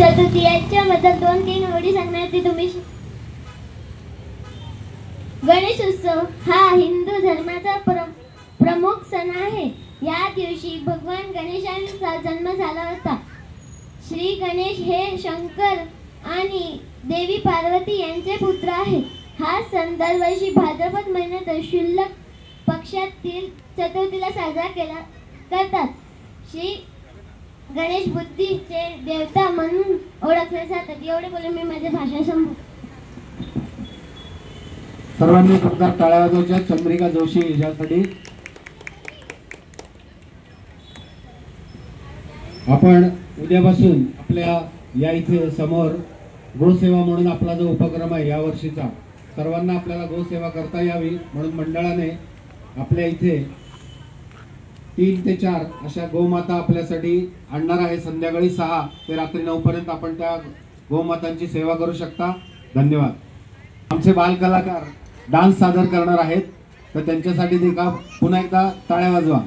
चतुर्थीच्या बद्दल 2-3 ओळी सांगण्याची तुम्ही. गणेश उत्सव हा हिंदू धर्माचा प्रमुख सण आहे. या दिवशी भगवान गणेशांचा जन्म झाला होता. श्री गणेश हे शंकर आणि देवी पार्वती यांचे पुत्र आहेत. हा सण दरवर्षी भाद्रपद महिन्यात शुक्ल पक्षातील चतुर्थीला साजरा करतात. श्री गणेश बुद्धीचे देवता म्हणून ओळखले जातात. एवढे बोलून मी माझे भाषण संपवतो. सर्वांनी जोरदार टाळ्या वाजवायच्या चंद्रिका जोशी यासाठी. आपण उद्यापासून आपल्या या इथे समोर गोसेवा म्हणून आपला जो उपक्रम आहे या वर्षीचा, सर्वांना आपल्याला गोसेवा करता यावी म्हणून मंडळाने आपल्या इथे 3 ते 4 अशा गोमाता आपल्यासाठी आणणार आहे. संध्याकाळी 6 ते रात्री 9 पर्यंत आपण त्या गोमातांची सेवा करू शकता. धन्यवाद. आमचे बालकलाकार डान्स सादर करणार आहेत, तर त्यांच्यासाठी पुन्हा एकदा टाळ्या वाजवा.